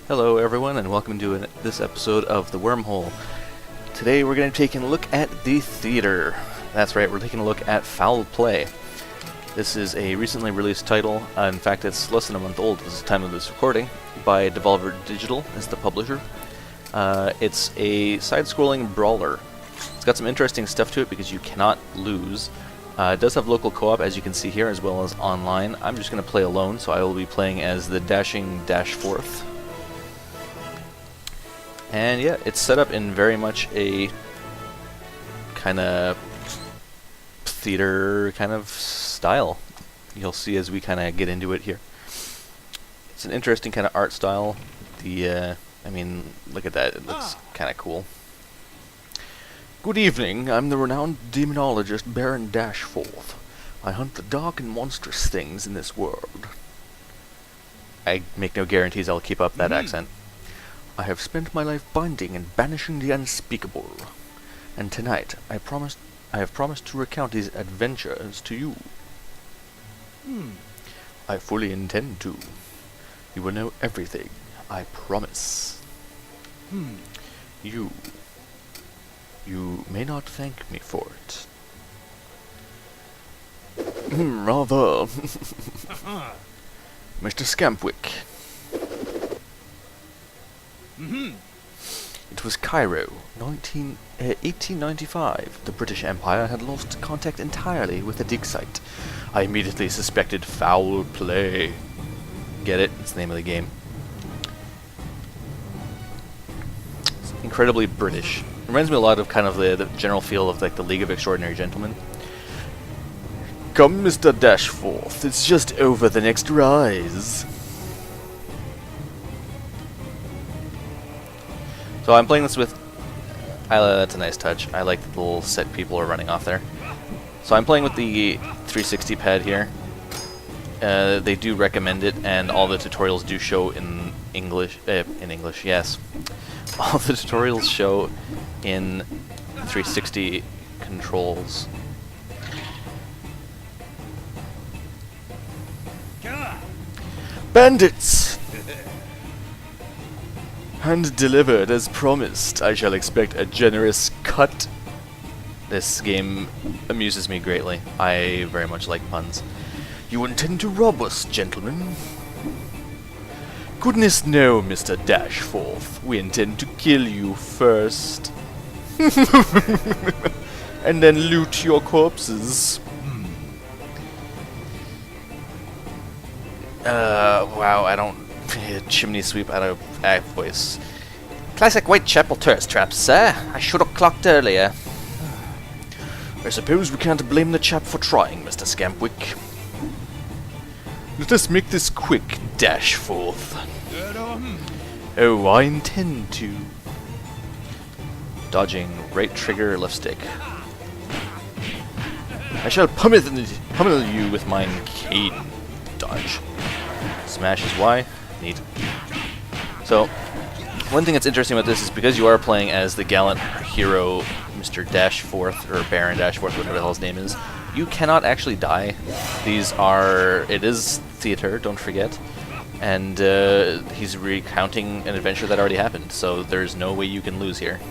Hello everyone and welcome to this episode of The Wormhole. Today we're going to be taking a look at the theater. That's right, we're taking a look at Foul Play. This is a recently released title, in fact it's less than a month old at the time of this recording, by Devolver Digital as the publisher. It's a side-scrolling brawler. It's got some interesting stuff to it because you cannot lose. It does have local co-op, as you can see here, as well as online. I'm just going to play alone, so I will be playing as the dashing Dashforth. And yeah, it's set up in very much a kind of theater kind of style. You'll see as we kind of get into it here. It's an interesting kind of art style. I mean, look at that, it looks kind of cool. Good evening, I'm the renowned demonologist Baron Dashforth. I hunt the dark and monstrous things in this world. I make no guarantees I'll keep up that accent. I have spent my life binding and banishing the unspeakable, and tonight I have promised to recount these adventures to you. I fully intend to. You will know everything, I promise. You may not thank me for it. Rather. Mr. Scampwick. It was Cairo, 1895. The British Empire had lost contact entirely with the dig site. I immediately suspected foul play. Get it? It's the name of the game. It's incredibly British. Reminds me a lot of kind of the general feel of like the League of Extraordinary Gentlemen. Come, Mr. Dashforth, it's just over the next rise. So I'm playing this with... that's a nice touch. I like the little set people are running off there. So I'm playing with the 360 pad here. They do recommend it, and all the tutorials do show in English. Yes. All the tutorials show in 360 controls. Bandits! And delivered as promised. I shall expect a generous cut. This game amuses me greatly. I very much like puns. You intend to rob us, gentlemen? Goodness no, Mr. Dashforth. We intend to kill you first. And then loot your corpses. Wow, I don't... Chimney sweep out of voice. Classic Whitechapel tourist traps, sir. I should have clocked earlier. I suppose we can't blame the chap for trying, Mr. Scampwick. Let us make this quick, Dashforth. Oh, I intend to. Dodging, right trigger, left stick. I shall pummel you with mine cane. Dodge. Smash is Y. Neat. So, one thing that's interesting about this is because you are playing as the gallant hero, Mr. Dashforth, or Baron Dashforth, whatever the hell his name is, you cannot actually die. It is theater, don't forget, and he's recounting an adventure that already happened, so there's no way you can lose here.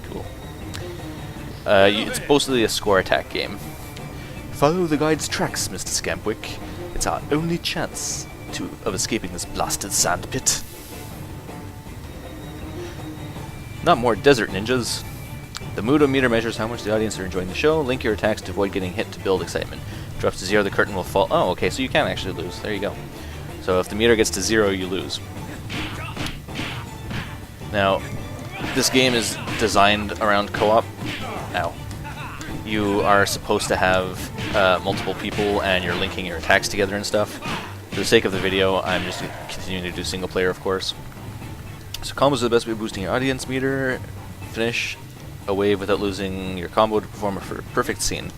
Cool. It's mostly a score attack game. Follow the guide's tracks, Mr. Scampwick. It's our only chance of escaping this blasted sandpit. Not more desert ninjas. The moodometer measures how much the audience are enjoying the show. Link your attacks to avoid getting hit to build excitement. Drops to 0, the curtain will fall. Oh, okay, so you can actually lose. There you go. So if the meter gets to 0, you lose. Now, this game is designed around co-op. Ow. You are supposed to have multiple people, and you're linking your attacks together and stuff. For the sake of the video, I'm just continuing to do single player, of course. So combos are the best way of boosting your audience meter. Finish a wave without losing your combo to perform a perfect scene.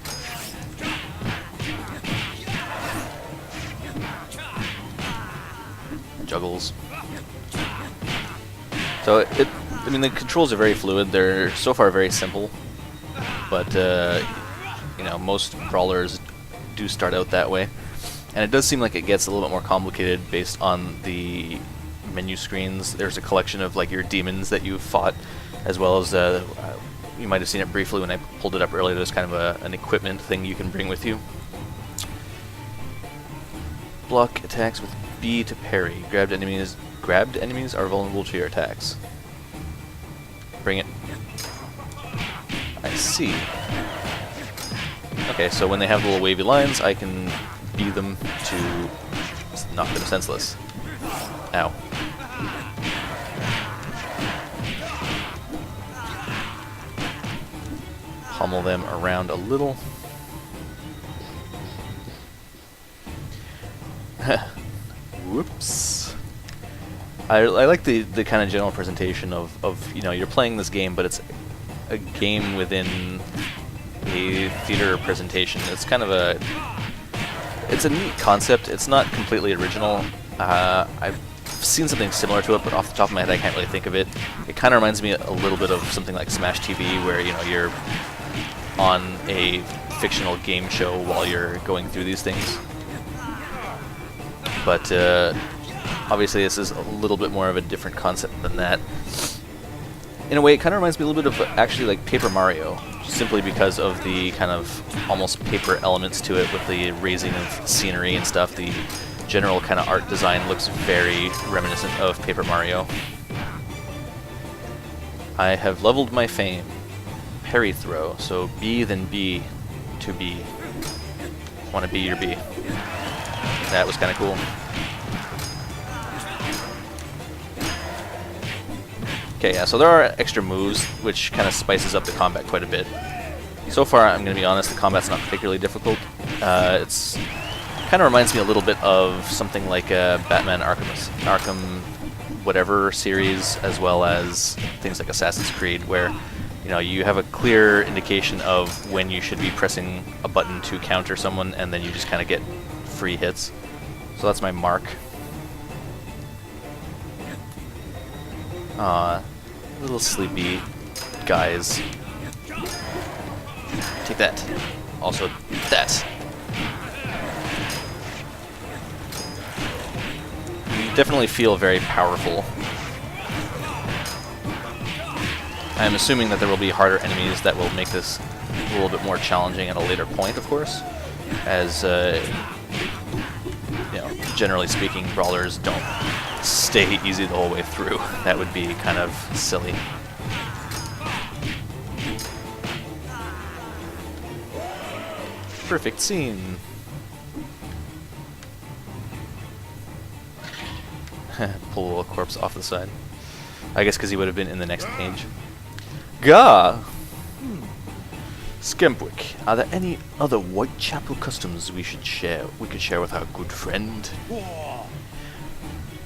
Juggles. So I mean, the controls are very fluid. They're so far very simple, but you know, most brawlers do start out that way. And it does seem like it gets a little bit more complicated based on the menu screens. There's a collection of like your demons that you've fought, as well as you might have seen it briefly when I pulled it up earlier. There's kind of an equipment thing you can bring with you. Block attacks with B to parry. Grabbed enemies are vulnerable to your attacks. Bring it. I see. Okay, so when they have the little wavy lines, I can B them to knock them senseless. Ow. Pummel them around a little. Whoops. I like the kind of general presentation of, you know, you're playing this game, but it's a game within a theater presentation. It's kind of it's a neat concept. It's not completely original. I've seen something similar to it, but off the top of my head I can't really think of it. It kind of reminds me a little bit of something like Smash TV, where, you know, you're on a fictional game show while you're going through these things. But obviously this is a little bit more of a different concept than that. In a way, it kind of reminds me a little bit of actually like Paper Mario, simply because of the kind of almost paper elements to it with the raising of scenery and stuff. The general kind of art design looks very reminiscent of Paper Mario. I have leveled my fame. Parry throw, so B then B to B. Want to be your B. That was kind of cool. Okay, yeah, so there are extra moves, which kind of spices up the combat quite a bit. So far, I'm going to be honest, the combat's not particularly difficult. It's kind of reminds me a little bit of something like Batman Arkham whatever series, as well as things like Assassin's Creed, where, you know, you have a clear indication of when you should be pressing a button to counter someone, and then you just kind of get free hits. So that's my mark. Little sleepy guys. Take that. Also that. You definitely feel very powerful. I'm assuming that there will be harder enemies that will make this a little bit more challenging at a later point, of course, as you know, generally speaking, brawlers don't stay easy the whole way through. That would be kind of silly. Perfect scene. Pull a little corpse off the side. I guess because he would have been in the next page. Gah! Skempwick, are there any other Whitechapel customs we could share with our good friend?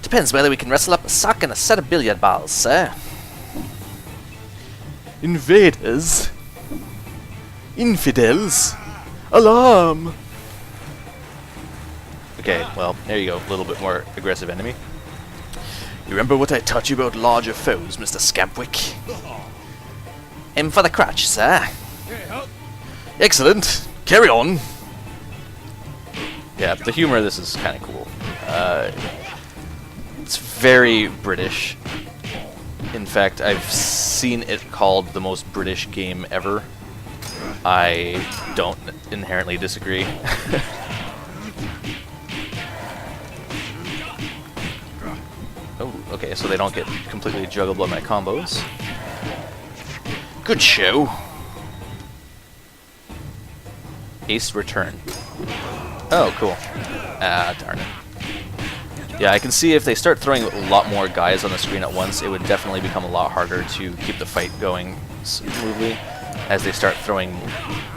Depends whether we can wrestle up a sock and a set of billiard balls, sir. Invaders? Infidels? Alarm! Okay, well, there you go. A little bit more aggressive enemy. You remember what I taught you about larger foes, Mr. Scampwick? Aim for the crotch, sir. Excellent. Carry on. Yeah, the humor of this is kind of cool. It's very British. In fact, I've seen it called the most British game ever. I don't inherently disagree. Oh, okay, so they don't get completely juggled by my combos. Good show. Ace return. Oh, cool. Ah, darn it. Yeah, I can see if they start throwing a lot more guys on the screen at once, it would definitely become a lot harder to keep the fight going smoothly. As they start throwing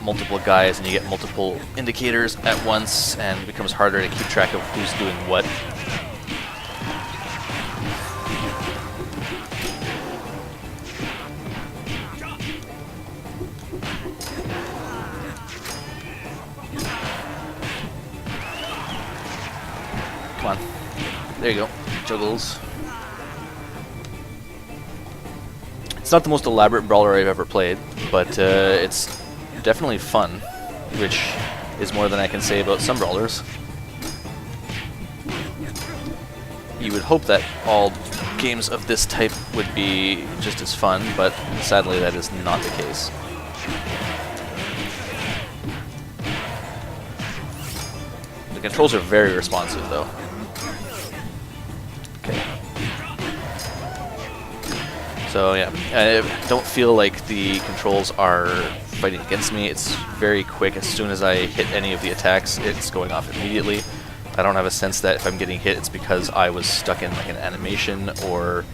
multiple guys and you get multiple indicators at once, and it becomes harder to keep track of who's doing what. Come on. There you go. Juggles. It's not the most elaborate brawler I've ever played, but it's definitely fun, which is more than I can say about some brawlers. You would hope that all games of this type would be just as fun, but sadly that is not the case. The controls are very responsive, though. Okay. So yeah, I don't feel like the controls are fighting against me. It's very quick. As soon as I hit any of the attacks, it's going off immediately. I don't have a sense that if I'm getting hit, it's because I was stuck in like an animation or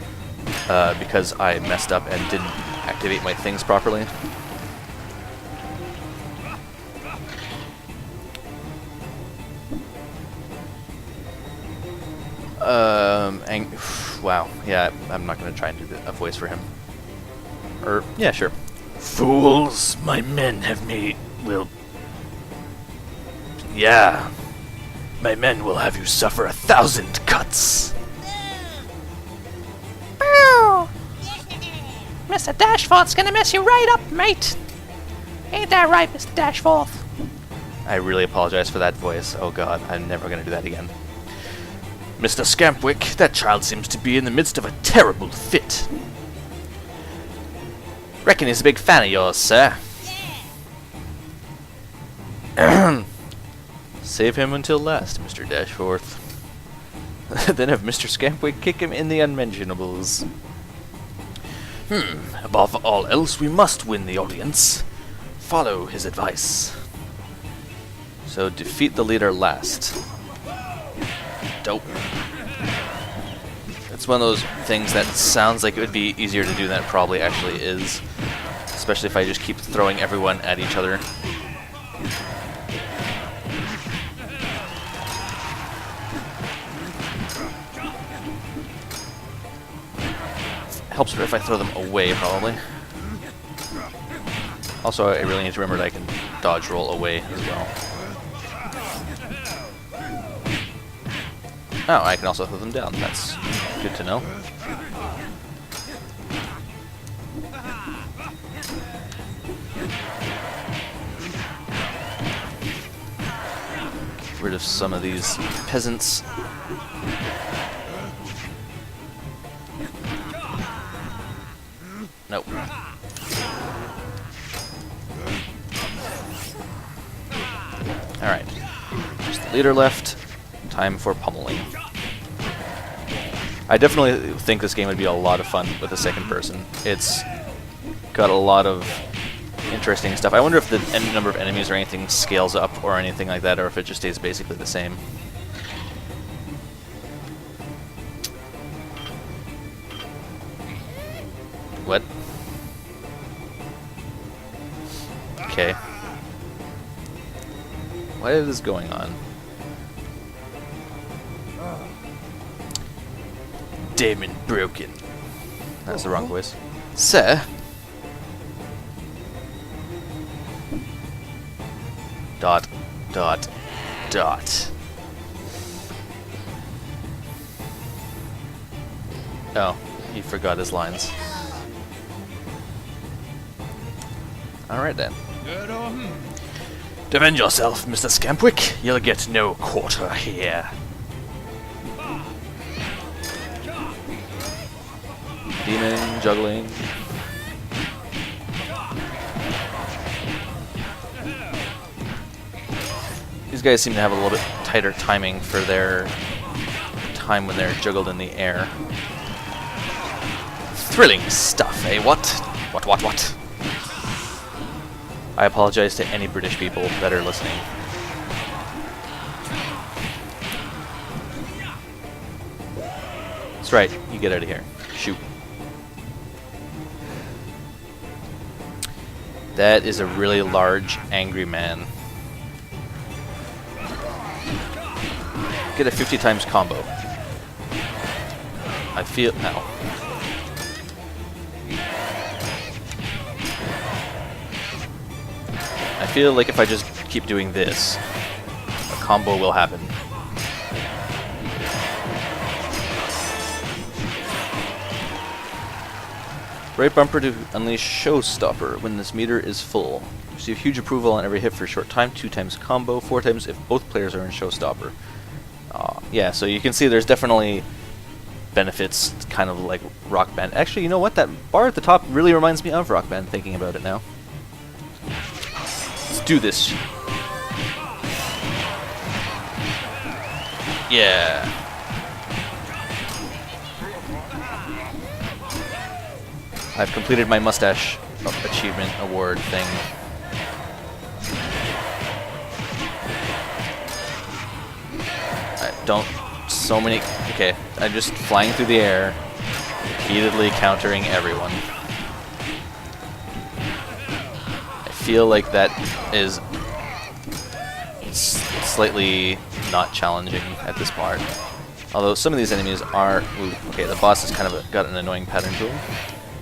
because I messed up and didn't activate my things properly. Wow, yeah, I'm not going to try and do a voice for him. Or, yeah, sure. Fools, my men have made, yeah, my men will have you suffer 1,000 cuts. Mr. Dashforth's gonna mess you right up, mate. Ain't that right, Mr. Dashforth? I really apologize for that voice. Oh god, I'm never going to do that again. Mr. Scampwick, that child seems to be in the midst of a terrible fit. Reckon he's a big fan of yours, sir. Save him until last, Mr. Dashforth. Then have Mr. Scampwick kick him in the unmentionables. Above all else, we must win the audience. Follow his advice. So defeat the leader last. Dope. It's one of those things that sounds like it would be easier to do than it probably actually is. Especially if I just keep throwing everyone at each other. Helps if I throw them away, probably. Also, I really need to remember that I can dodge roll away as well. Oh, I can also throw them down. That's good to know. Get rid of some of these peasants. Nope. Alright. Just the leader left. Time for pummeling. I definitely think this game would be a lot of fun with a second person. It's got a lot of interesting stuff. I wonder if the number of enemies or anything scales up or anything like that, or if it just stays basically the same. What? Okay. What is going on? Damon broken. That's the wrong voice. Sir? Dot, dot, dot. Oh, he forgot his lines. Alright then. Defend yourself, Mr. Scampwick. You'll get no quarter here. Demon, juggling. These guys seem to have a little bit tighter timing for their time when they're juggled in the air. Thrilling stuff, eh? What? What? I apologize to any British people that are listening. That's right, you get out of here. Shoot. That is a really large, angry man. Get a 50 times combo. I feel... Ow. I feel like if I just keep doing this, a combo will happen. Right bumper to unleash Showstopper when this meter is full. Receive huge approval on every hit for a short time, 2 times combo, 4 times if both players are in Showstopper. Yeah, so you can see there's definitely benefits, kind of like Rock Band. Actually, you know what? That bar at the top really reminds me of Rock Band, thinking about it now. Let's do this. Yeah. I've completed my mustache achievement award thing. So many. Okay, I'm just flying through the air, repeatedly countering everyone. I feel like that is slightly not challenging at this part. Although some of these enemies are. Ooh, okay, the boss has kind of got an annoying pattern to him.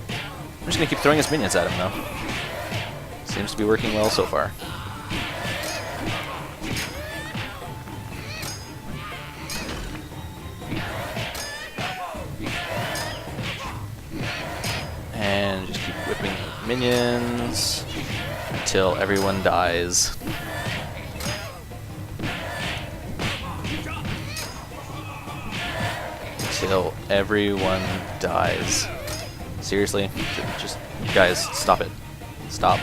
I'm just gonna keep throwing his minions at him though. Seems to be working well so far. And just keep whipping minions until everyone dies. Until everyone dies. Seriously? Just, guys, stop it. Stop.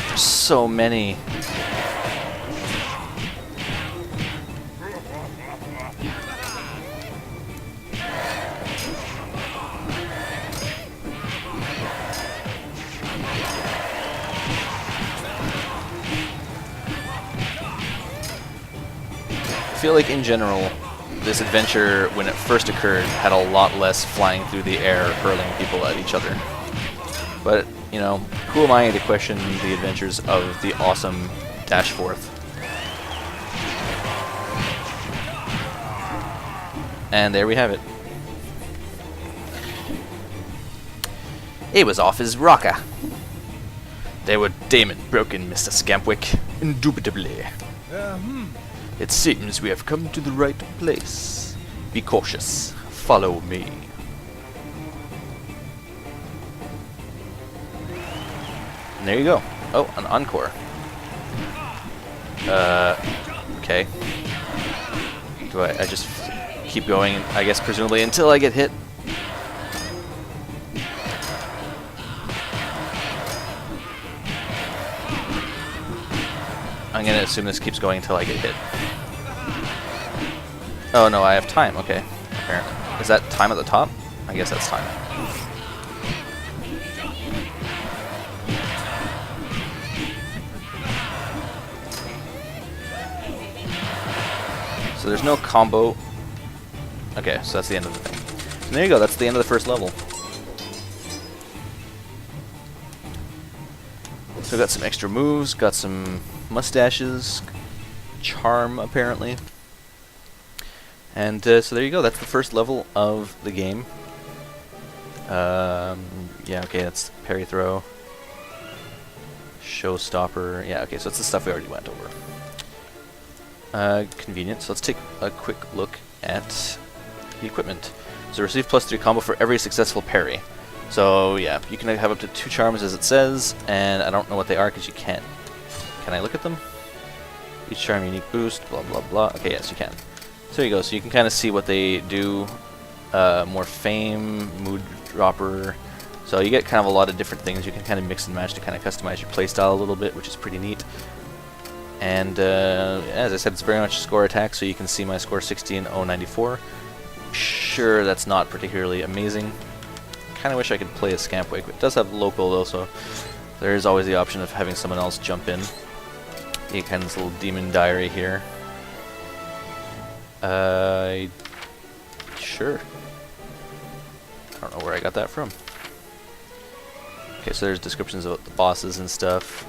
There's so many. I feel like in general, this adventure, when it first occurred, had a lot less flying through the air, hurling people at each other. But, you know, who am I to question the adventures of the awesome Dashforth? And there we have it. He was off his rocker. They were damn it broken, Mr. Scampwick. Indubitably. It seems we have come to the right place. Be cautious. Follow me. And there you go. Oh, an encore. Okay. Do I just keep going, I guess, presumably, until I get hit? I'm gonna assume this keeps going until I get hit. Oh no, I have time, okay. Apparently. Is that time at the top? I guess that's time. So there's no combo. Okay, so that's the end of the thing. And there you go, that's the end of the first level. So we got some extra moves, got some mustaches, charm apparently. And so there you go, that's the first level of the game. Yeah, okay, that's parry throw. Showstopper. Yeah, okay, so it's the stuff we already went over. Convenient. So let's take a quick look at the equipment. So receive +3 combo for every successful parry. So yeah, you can have up to 2 charms as it says, and I don't know what they are because you can't. Can I look at them? Each charm unique boost, blah blah blah. Okay, yes you can. So there you go, so you can kind of see what they do. More fame, mood dropper. So you get kind of a lot of different things. You can kind of mix and match to kind of customize your playstyle a little bit, which is pretty neat. And as I said, it's very much a score attack, so you can see my score 16,094. Sure, that's not particularly amazing. Kind of wish I could play a Scampwick, but it does have local though, so there is always the option of having someone else jump in. You kind of this little demon diary here. Sure. I don't know where I got that from. Okay, so there's descriptions of the bosses and stuff.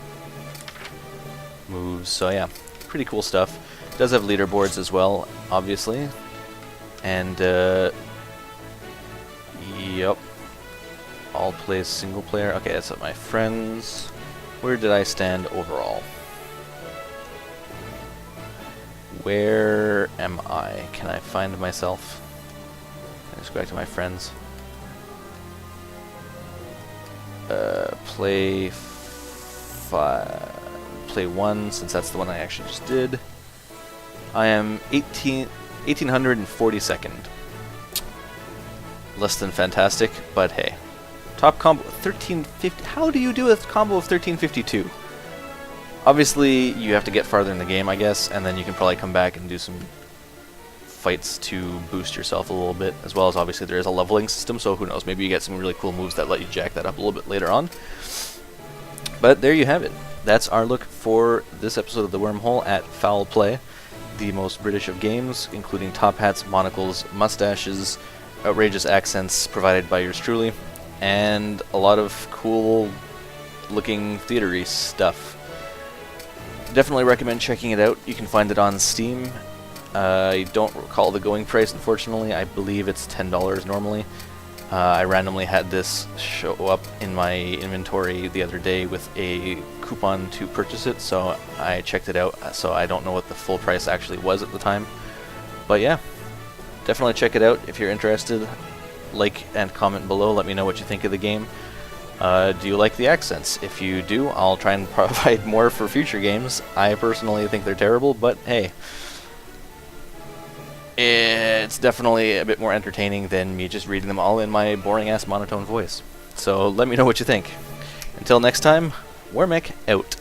Moves, so yeah, pretty cool stuff. It does have leaderboards as well, obviously. And, yep. All play single player. Okay, that's what my friends. Where did I stand overall? Where am I? Can I find myself? Can I just go back to my friends? play play 1, since that's the one I actually just did. I am 1842nd. Less than fantastic, but hey. Top combo 1350. How do you do a combo of 1352? Obviously, you have to get farther in the game, I guess, and then you can probably come back and do some fights to boost yourself a little bit, as well as obviously there is a leveling system, so who knows, maybe you get some really cool moves that let you jack that up a little bit later on. But there you have it. That's our look for this episode of the Wormhole at Foul Play, the most British of games, including top hats, monocles, mustaches, outrageous accents provided by yours truly, and a lot of cool looking theatery stuff. Definitely recommend checking it out. You can find it on Steam. I don't recall the going price, unfortunately. I believe it's $10 normally. I randomly had this show up in my inventory the other day with a coupon to purchase it, so I checked it out, so I don't know what the full price actually was at the time. But yeah, definitely check it out if you're interested. Like and comment below, let me know what you think of the game. Do you like the accents? If you do, I'll try and provide more for future games. I personally think they're terrible, but hey. It's definitely a bit more entertaining than me just reading them all in my boring-ass monotone voice. So let me know what you think. Until next time, Wormek out.